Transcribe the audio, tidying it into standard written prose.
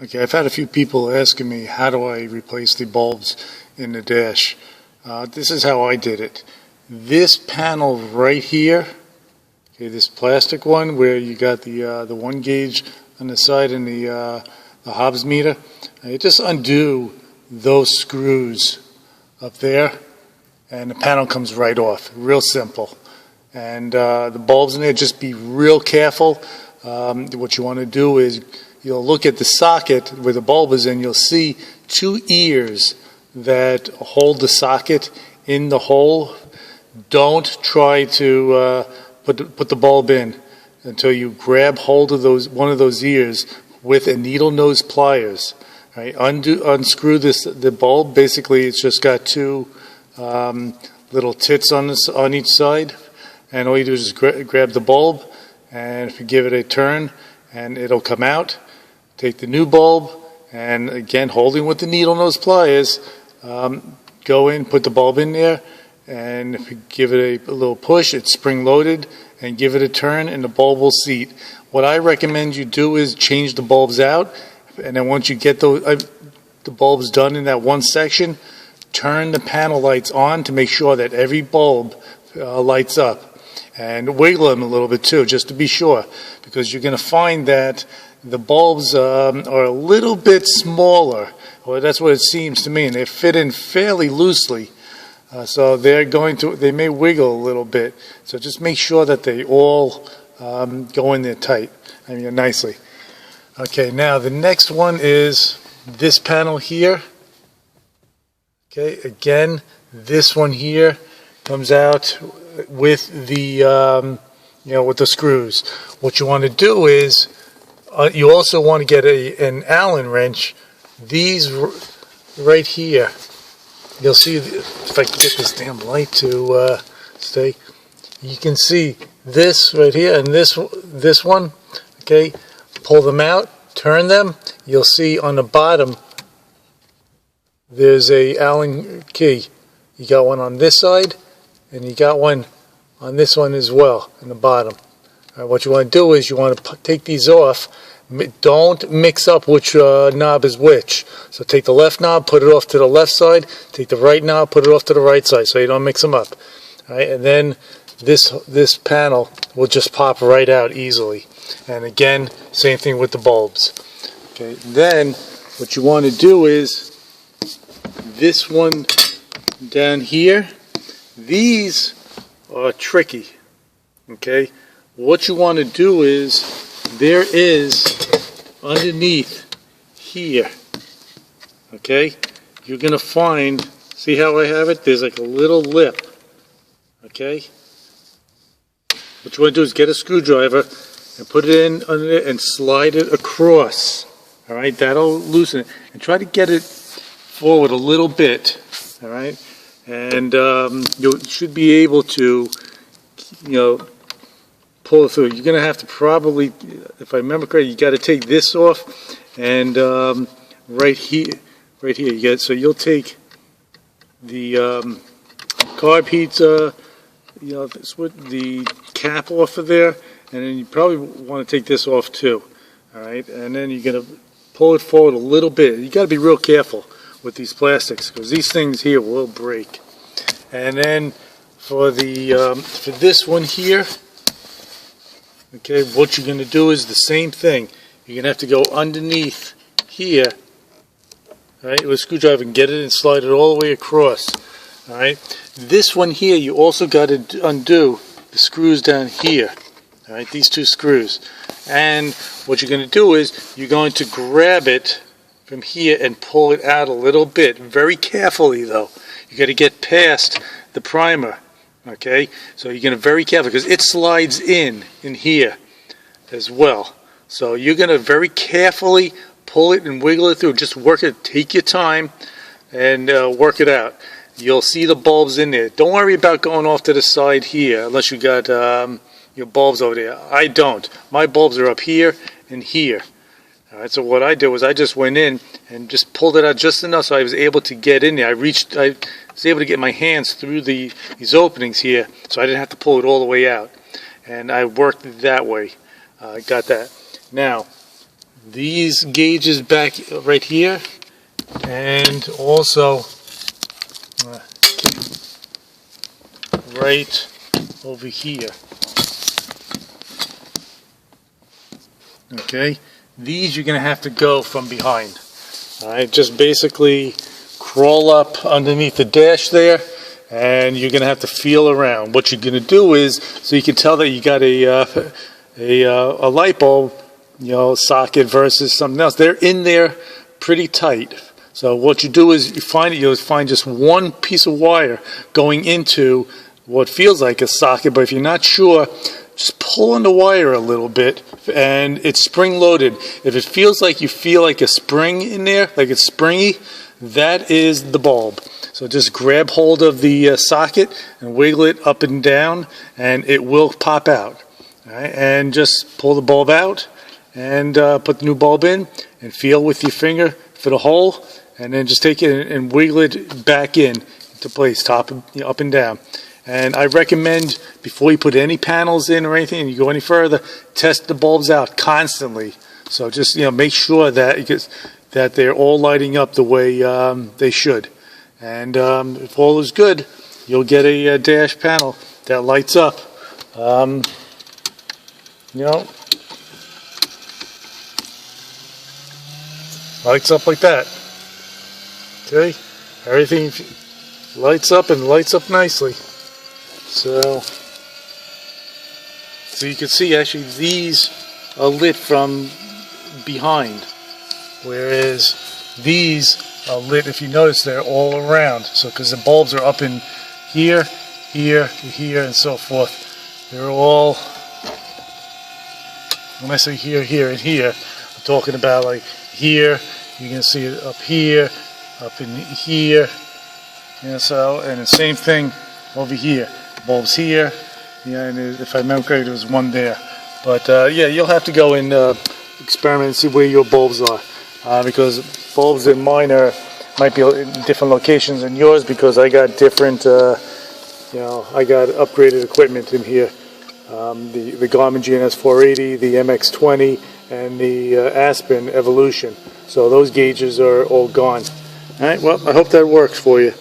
Okay, I've had a few people asking me how do I replace the bulbs in the dash. This is how I did it. This panel right here, okay, this plastic one where you got the 1 gauge on the side and the Hobbs meter, you just undo those screws up there and the panel comes right off. Real simple. And the bulbs in there, just be real careful. What you want to do is you'll look at the socket where the bulb is in, you'll see 2 ears that hold the socket in the hole. Don't try to put the bulb in until you grab hold of one of those ears with a needle nose pliers. Right? Unscrew the bulb. Basically, it's just got 2 little tits on each side, and all you do is just grab the bulb, and if you give it a turn, and it'll come out. Take the new bulb, and again, holding with the needle nose pliers, go in, put the bulb in there, and if you give it a little push, it's spring loaded, and give it a turn, and the bulb will seat. What I recommend you do is change the bulbs out, and then once you get the bulbs done in that one section, turn the panel lights on to make sure that every bulb lights up, and wiggle them a little bit too, just to be sure, because you're going to find that the bulbs are a little bit smaller, or that's what it seems to me, and they fit in fairly loosely. So they may wiggle a little bit. So just make sure that they all go in there tight, nicely. Okay, now the next one is this panel here. Okay, again, this one here comes out with the with the screws. What you want to do is you also want to get an Allen wrench. These right here, you'll see, if I can get this damn light to stay, you can see this right here and this one. Okay, pull them out, turn them. You'll see on the bottom there's a Allen key. You got one on this side, and you got one on this one as well, in the bottom. What you want to do is you want to take these off. Don't mix up which knob is which. So take the left knob, put it off to the left side. Take the right knob, put it off to the right side, so you don't mix them up. All right, and then this panel will just pop right out easily. And again, same thing with the bulbs. Okay, then what you want to do is this one down here. These are tricky. Okay, what you want to do is there is underneath here, okay, you're going to find, see how I have it? There's like a little lip, okay? What you want to do is get a screwdriver and put it in under it and slide it across, all right? That'll loosen it. And try to get it forward a little bit, all right? And you should be able to, pull it through. You're going to have to probably, if I remember correctly, you got to take this off, and right here, you get. So you'll take the carb heater, the cap off of there, and then you probably want to take this off too. All right, and then you're going to pull it forward a little bit. You got to be real careful with these plastics because these things here will break. And then for this one here. Okay, what you're going to do is the same thing. You're going to have to go underneath here, right, with a screwdriver and get it and slide it all the way across. All right. This one here, you also got to undo the screws down here. All right, these 2 screws. And what you're going to do is you're going to grab it from here and pull it out a little bit, very carefully though. You got to get past the primer. Okay, so you're going to very careful because it slides in here as well. So you're going to very carefully pull it and wiggle it through. Just work it. Take your time and work it out. You'll see the bulbs in there. Don't worry about going off to the side here unless you got your bulbs over there. I don't. My bulbs are up here and here. All right, so what I did was I just went in and just pulled it out just enough so I was able to get in there. I was able to get my hands through these openings here, so I didn't have to pull it all the way out. And I worked it that way. I got that. Now, these gauges back right here, and also right over here. Okay, these you're going to have to go from behind. Alright, just basically crawl up underneath the dash there, and you're going to have to feel around. What you're going to do is, so you can tell that you got a light bulb, socket versus something else. They're in there pretty tight. So what you do is you'll find just one piece of wire going into what feels like a socket, but if you're not sure, just pull on the wire a little bit, and it's spring loaded. If it feels like you feel like a spring in there, like it's springy, that is the bulb. So just grab hold of the socket and wiggle it up and down, and it will pop out. All right, and just pull the bulb out and put the new bulb in, and feel with your finger for the hole, and then just take it and wiggle it back into place, top up and down. And I recommend, before you put any panels in or anything and you go any further, test the bulbs out constantly. So just make sure that they're all lighting up the way they should. And if all is good, you'll get a dash panel that lights up. Lights up like that. Okay, everything lights up and lights up nicely. So you can see actually these are lit from behind, whereas these are lit, if you notice, they're all around. So because the bulbs are up in here, here, here, and so forth. They're all, when I say here, here, and here, I'm talking about like here, you can see it up here, up in here, and the same thing over here. Bulbs here, and if I remember correctly, there was one there. But yeah, you'll have to go and experiment and see where your bulbs are, because bulbs in mine might be in different locations than yours, because I got different, I got upgraded equipment in here. The Garmin GNS 480, the MX20, and the Aspen Evolution. So those gauges are all gone. All right, well, I hope that works for you.